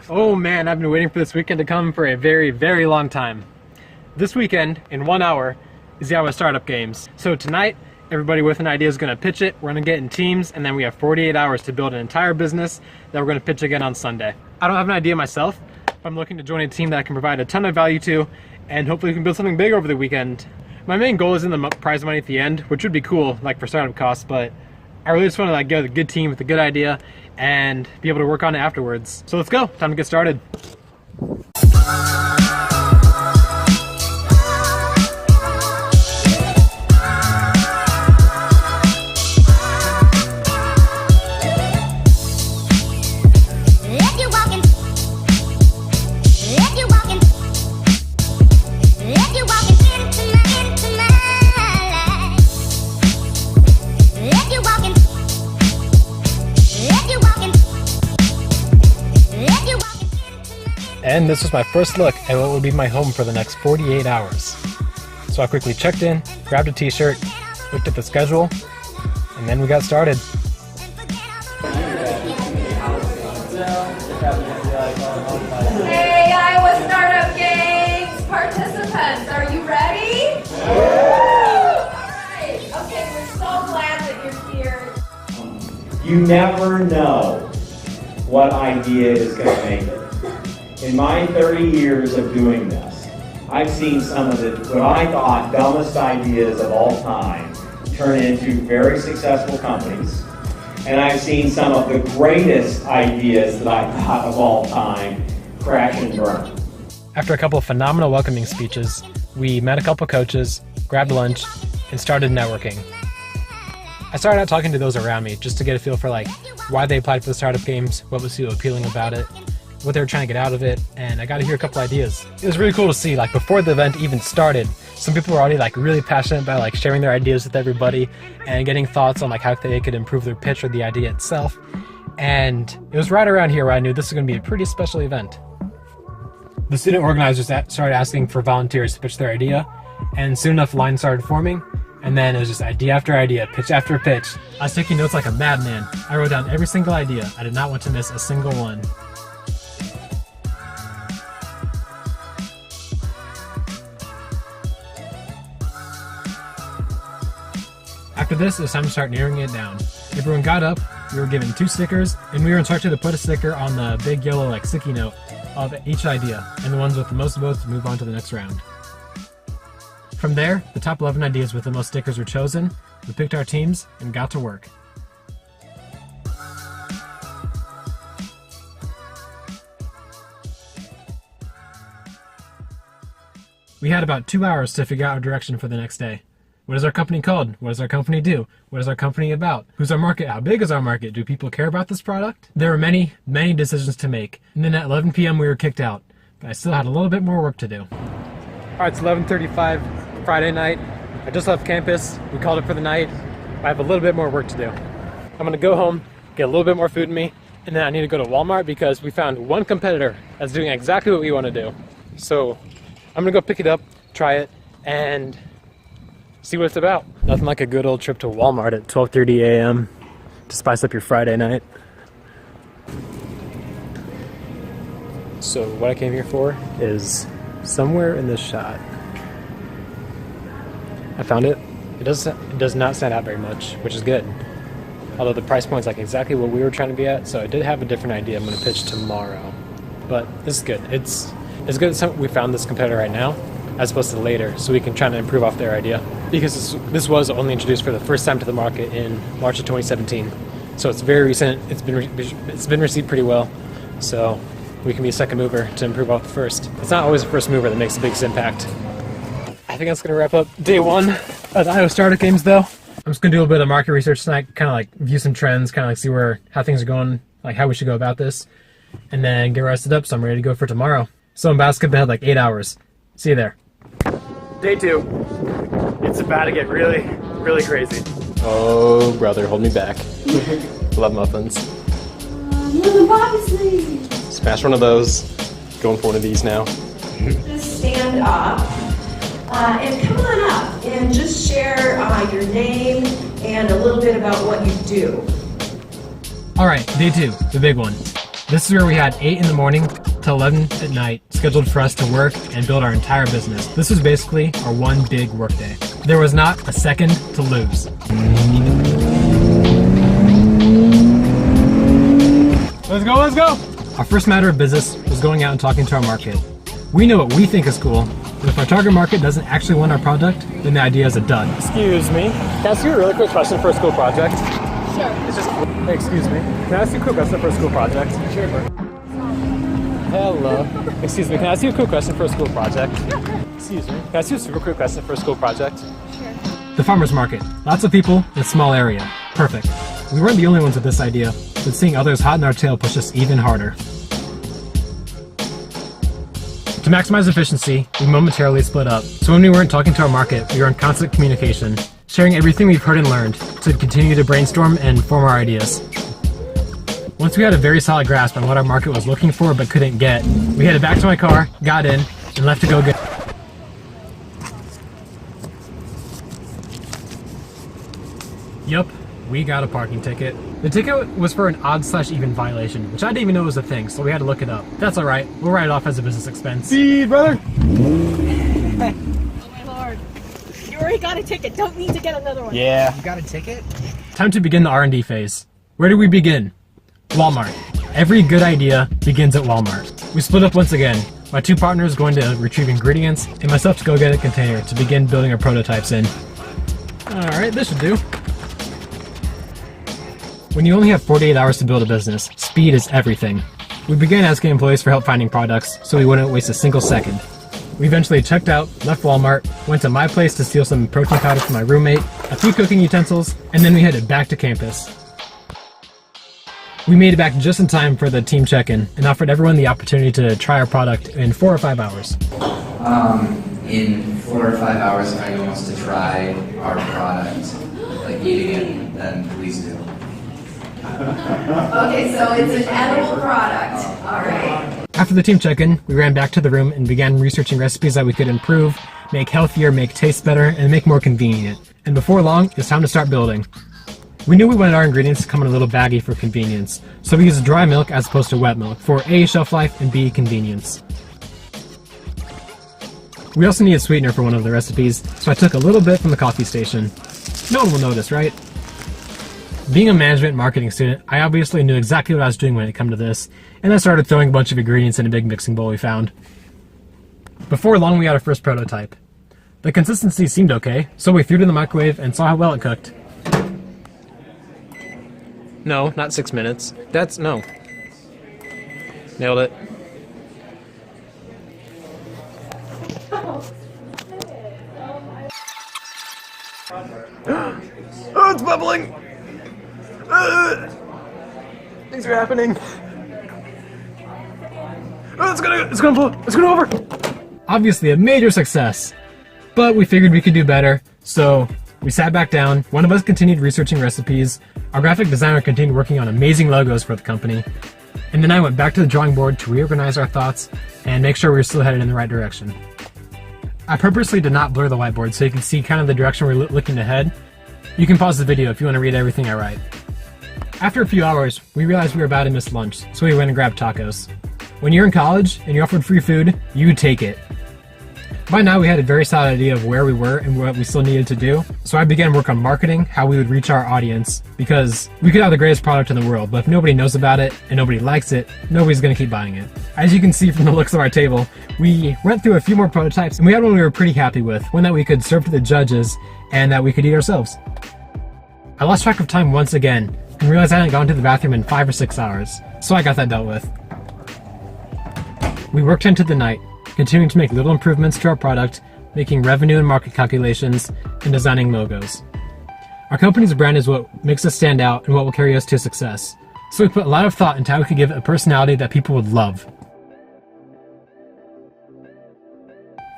Oh man, I've been waiting for this weekend to come for a very, very long time. This weekend, in 1 hour, is the Iowa Startup Games. So tonight, everybody with an idea is going to pitch it, we're going to get in teams, and then we have 48 hours to build an entire business that we're going to pitch again on Sunday. I don't have an idea myself, but I'm looking to join a team that I can provide a ton of value to, and hopefully we can build something big over the weekend. My main goal is in the prize money at the end, which would be cool, like for startup costs, but I really just want to get with a good team with a good idea and be able to work on it afterwards. So let's go, time to get started. And this was my first look at what would be my home for the next 48 hours. So I quickly checked in, grabbed a t-shirt, looked at the schedule, and then we got started. Hey, Iowa Startup Games participants, are you ready? Alright, okay, we're so glad that you're here. You never know what idea is going to make it. In my 30 years of doing this, I've seen some of the, what I thought, dumbest ideas of all time turn into very successful companies. And I've seen some of the greatest ideas that I thought of all time crash and burn. After a couple of phenomenal welcoming speeches, we met a couple coaches, grabbed lunch, and started networking. I started out talking to those around me just to get a feel for why they applied for the startup games, what was so appealing about it, what they were trying to get out of it, and I got to hear a couple ideas. It was really cool to see, before the event even started, some people were already really passionate about sharing their ideas with everybody and getting thoughts on how they could improve their pitch or the idea itself. And it was right around here where I knew this was going to be a pretty special event. The student organizers started asking for volunteers to pitch their idea, and soon enough lines started forming, and then it was just idea after idea, pitch after pitch. I was taking notes like a madman. I wrote down every single idea. I did not want to miss a single one. After this, it was time to start narrowing it down. Everyone got up, we were given 2 stickers, and we were instructed to put a sticker on the big yellow sticky note of each idea, and the ones with the most votes move on to the next round. From there, the top 11 ideas with the most stickers were chosen, we picked our teams, and got to work. We had about 2 hours to figure out our direction for the next day. What is our company called? What does our company do? What is our company about? Who's our market? How big is our market? Do people care about this product? There were many, many decisions to make. And then at 11 p.m. we were kicked out. But I still had a little bit more work to do. Alright, it's 11:35 Friday night. I just left campus. We called it for the night. I have a little bit more work to do. I'm going to go home, get a little bit more food in me, and then I need to go to Walmart because we found one competitor that's doing exactly what we want to do. So I'm going to go pick it up, try it, and see what it's about. Nothing like a good old trip to Walmart at 12:30 a.m. to spice up your Friday night. So what I came here for is somewhere in this shot. I found it. It does not stand out very much, which is good. Although the price point's exactly what we were trying to be at, so I did have a different idea I'm going to pitch tomorrow. But this is good. It's good that we found this competitor right now, as opposed to later, so we can try to improve off their idea. Because this was only introduced for the first time to the market in March of 2017. So it's very recent, it's been received pretty well, so we can be a second mover to improve off the first. It's not always the first mover that makes the biggest impact. I think that's going to wrap up day 1 of the Iowa Startup Games though. I'm just going to do a little bit of market research tonight, kind of view some trends, kind of see how things are going, how we should go about this, and then get rested up so I'm ready to go for tomorrow. So in basketball, I had 8 hours. See you there. Day 2. It's about to get really, really crazy. Oh, brother, hold me back. Love muffins. Smash one of those. Going for one of these now. Just stand up and come on up and just share your name and a little bit about what you do. All right, day 2, the big one. This is where we had 8 in the morning to 11 at night scheduled for us to work and build our entire business. This was basically our one big work day. There was not a second to lose. Let's go, let's go! Our first matter of business was going out and talking to our market. We know what we think is cool, but if our target market doesn't actually want our product, then the idea is a dud. Excuse me, can I ask you a really quick question for a school project? Sure. It's just, hey, excuse me, can I ask you a quick question for a school project? Sure. Hello. Excuse me, can I ask you a quick question for a school project? Excuse me, can I ask you a super quick question for a school project? Sure. The farmer's market. Lots of people in a small area. Perfect. We weren't the only ones with this idea, but seeing others hot in our tail pushed us even harder. To maximize efficiency, we momentarily split up. So when we weren't talking to our market, we were in constant communication, sharing everything we've heard and learned to continue to brainstorm and form our ideas. Once we had a very solid grasp on what our market was looking for but couldn't get, we headed back to my car, got in, and left to go get. Yup, we got a parking ticket. The ticket was for an odd/even violation, which I didn't even know was a thing, so we had to look it up. That's alright, we'll write it off as a business expense. Speed, brother! Oh my lord. You already got a ticket, don't need to get another one. Yeah. You got a ticket? Time to begin the R&D phase. Where do we begin? Walmart. Every good idea begins at Walmart. We split up once again. My 2 partners going to retrieve ingredients, and myself to go get a container to begin building our prototypes in. Alright, this should do. When you only have 48 hours to build a business, speed is everything. We began asking employees for help finding products, so we wouldn't waste a single second. We eventually checked out, left Walmart, went to my place to steal some protein powder from my roommate, a few cooking utensils, and then we headed back to campus. We made it back just in time for the team check-in and offered everyone the opportunity to try our product in 4 or 5 hours. In 4 or 5 hours, if anyone wants to try our product, like eating it, then please do. Okay, so it's an edible product. All right. After the team check-in, we ran back to the room and began researching recipes that we could improve, make healthier, make taste better, and make more convenient. And before long, it's time to start building. We knew we wanted our ingredients to come in a little baggie for convenience, so we used dry milk as opposed to wet milk for A, shelf life, and B, convenience. We also needed sweetener for one of the recipes, so I took a little bit from the coffee station. No one will notice, right? Being a management marketing student, I obviously knew exactly what I was doing when it came to this, and I started throwing a bunch of ingredients in a big mixing bowl we found. Before long, we had our first prototype. The consistency seemed okay, so we threw it in the microwave and saw how well it cooked. No, not 6 minutes. No. Nailed it. Oh, it's bubbling! Things are happening. Oh, it's gonna blow! It's gonna over! Obviously a major success, but we figured we could do better, so we sat back down. One of us continued researching recipes, our graphic designer continued working on amazing logos for the company, and then I went back to the drawing board to reorganize our thoughts and make sure we were still headed in the right direction. I purposely did not blur the whiteboard so you can see kind of the direction we're looking ahead. You can pause the video if you want to read everything I write. After a few hours, we realized we were about to miss lunch, so we went and grabbed tacos. When you're in college and you're offered free food, you take it. By now we had a very solid idea of where we were and what we still needed to do, so I began work on marketing, how we would reach our audience, because we could have the greatest product in the world, but if nobody knows about it and nobody likes it, nobody's going to keep buying it. As you can see from the looks of our table, we went through a few more prototypes and we had one we were pretty happy with, one that we could serve to the judges and that we could eat ourselves. I lost track of time once again and realized I hadn't gone to the bathroom in 5 or 6 hours, so I got that dealt with. We worked into the night, continuing to make little improvements to our product, making revenue and market calculations, and designing logos. Our company's brand is what makes us stand out and what will carry us to success, so we put a lot of thought into how we could give it a personality that people would love.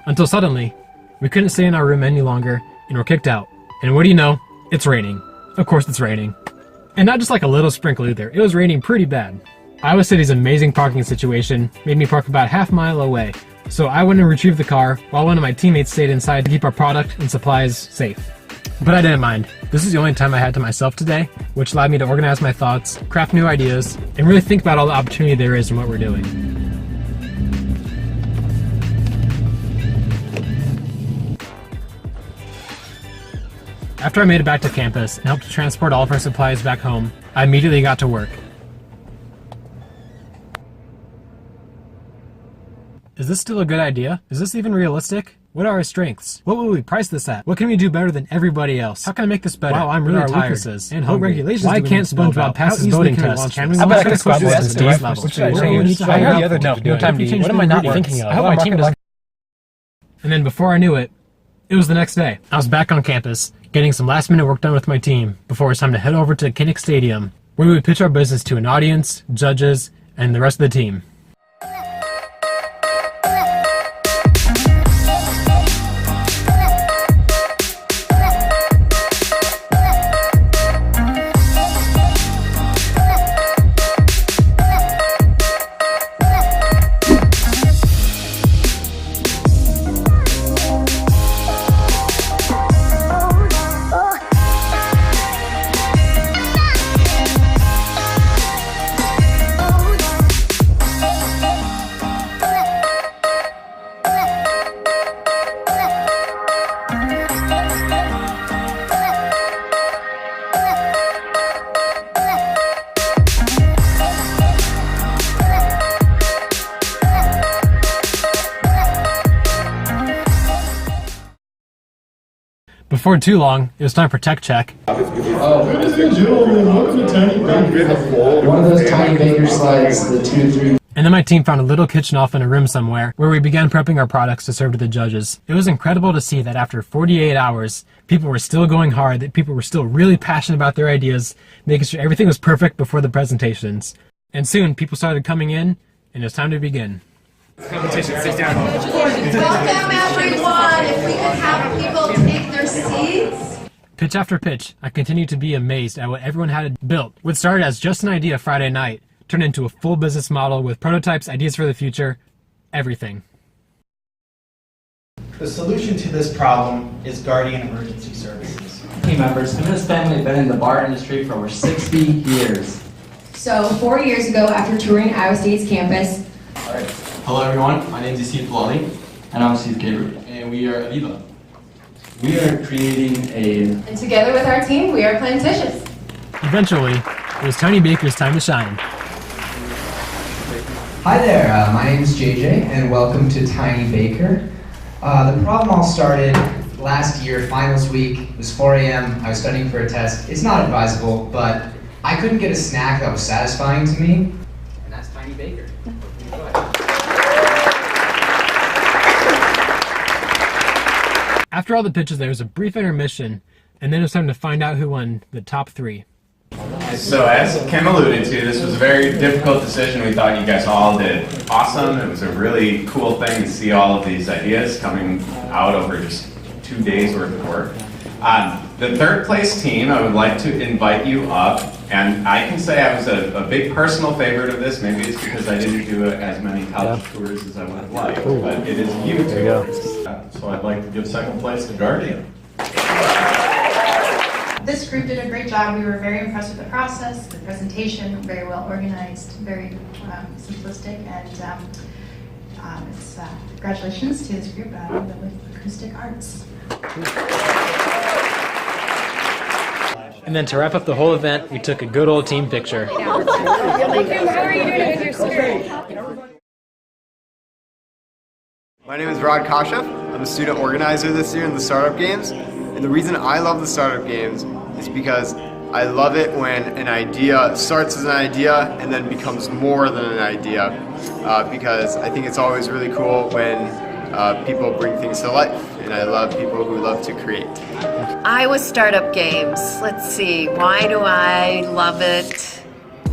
Until suddenly, we couldn't stay in our room any longer, and were kicked out. And what do you know? It's raining. Of course it's raining. And not just like a little sprinkle either, it was raining pretty bad. Iowa City's amazing parking situation made me park about half a mile away, so I went and retrieved the car while one of my teammates stayed inside to keep our product and supplies safe. But I didn't mind. This is the only time I had to myself today, which allowed me to organize my thoughts, craft new ideas, and really think about all the opportunity there is in what we're doing. After I made it back to campus and helped transport all of our supplies back home, I immediately got to work. Is this still a good idea? Is this even realistic? What are our strengths? What will we price this at? What can we do better than everybody else? How can I make this better? Wow, I'm really tired. Weaknesses and what regulations why can't SpongeBob pass his voting test? Can we launch this question at today's level? I have the other no time to eat. What am I not thinking of? I hope my team doesn't. And then before I knew it, it was the next day. I was back on campus, getting some last minute work done with my team before it was time to head over to Kinnick Stadium, where we would pitch our business to an audience, judges, and the rest of the team. Before too long, it was time for tech check. One of those tiny baker slides, the 2-3. And then my team found a little kitchen off in a room somewhere where we began prepping our products to serve to the judges. It was incredible to see that after 48 hours, people were still going hard, that people were still really passionate about their ideas, making sure everything was perfect before the presentations. And soon, people started coming in, and it was time to begin. Welcome, everyone. If we could have people take their seats. Pitch after pitch, I continued to be amazed at what everyone had built. What started as just an idea Friday night turned into a full business model with prototypes, ideas for the future, everything. The solution to this problem is Guardian Emergency Services. Team members, Camille's family have been in the bar industry for over 60 years. So 4 years ago, after touring Iowa State's campus. All right. Hello everyone, my name is Steve Filani. And I'm Steve Gabriel. And we are Aviva. We are creating And together with our team, we are Plantitious. Eventually, it was Tiny Baker's time to shine. Hi there, my name is JJ, and welcome to Tiny Baker. The problem all started last year, finals week. It was 4 a.m. I was studying for a test. It's not advisable, but I couldn't get a snack that was satisfying to me, and that's Tiny Baker. After all the pitches, there was a brief intermission, and then it was time to find out who won the top 3. So as Kim alluded to, this was a very difficult decision. We thought you guys all did awesome. It was a really cool thing to see all of these ideas coming out over just 2 days worth of work. The third place team, I would like to invite you up, and I can say I was a big personal favorite of this. Maybe it's because I didn't do as many college tours as I would have liked, but it is you two. So I'd like to give second place to Guardian. This group did a great job. We were very impressed with the process, the presentation, very well organized, very simplistic, and it's congratulations to this group with Acoustic Arts. And then to wrap up the whole event, we took a good old team picture. How are you doing with your spirit? My name is Rod Kashef. I'm a student organizer this year in the Startup Games. And the reason I love the Startup Games is because I love it when an idea starts as an idea and then becomes more than an idea. Because I think it's always really cool when people bring things to life. And I love people who love to create. Iowa Startup Games. Let's see, why do I love it?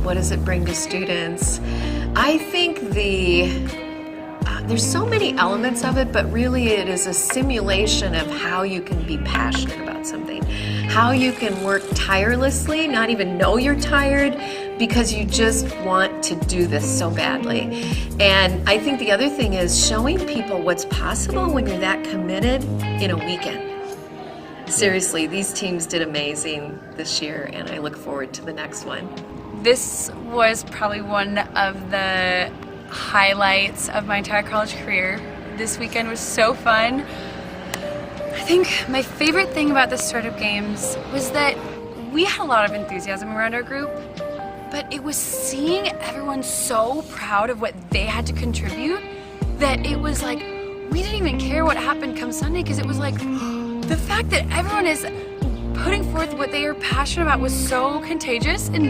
What does it bring to students? I think there's so many elements of it, but really it is a simulation of how you can be passionate about something, how you can work tirelessly, not even know you're tired, because you just want to do this so badly. And I think the other thing is showing people what's possible when you're that committed in a weekend. Seriously, these teams did amazing this year, and I look forward to the next one. This was probably one of the highlights of my entire college career. This weekend was so fun. I think my favorite thing about the startup games was that we had a lot of enthusiasm around our group, but it was seeing everyone so proud of what they had to contribute that it was like, we didn't even care what happened come Sunday, because it was like, the fact that everyone is putting forth what they are passionate about was so contagious and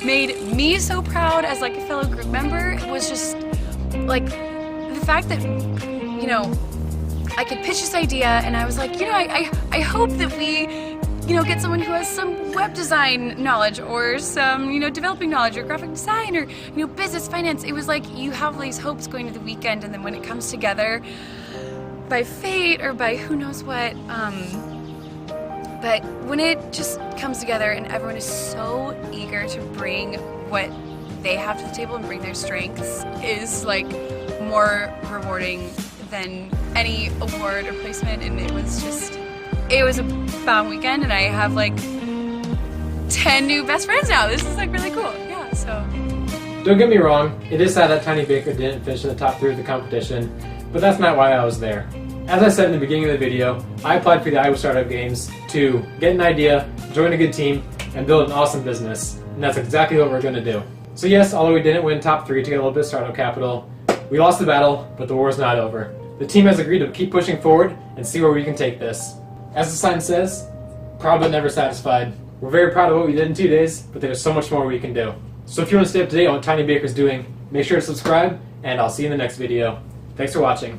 made me so proud as like a fellow group member. It was just like the fact that, you know, I could pitch this idea and I was like, you know, I hope that we, you know, get someone who has some web design knowledge or some, you know, developing knowledge or graphic design or, you know, business, finance. It was like you have these hopes going to the weekend, and then when it comes together by fate or by who knows what, but when it just comes together and everyone is so eager to bring what they have to the table and bring their strengths, is like more rewarding than any award or placement. And it was a fun weekend, and I have like 10 new best friends now. This is like really cool. Yeah, so. Don't get me wrong, it is sad that Tiny Baker didn't finish in the top 3 of the competition, but that's not why I was there. As I said in the beginning of the video, I applied for the Iowa Startup Games to get an idea, join a good team, and build an awesome business. And that's exactly what we're going to do. So yes, although we didn't win top 3 to get a little bit of startup capital, we lost the battle, but the war is not over. The team has agreed to keep pushing forward and see where we can take this. As the sign says, proud but never satisfied. We're very proud of what we did in 2 days, but there's so much more we can do. So if you want to stay up to date on what Tiny Baker's doing, make sure to subscribe, and I'll see you in the next video. Thanks for watching.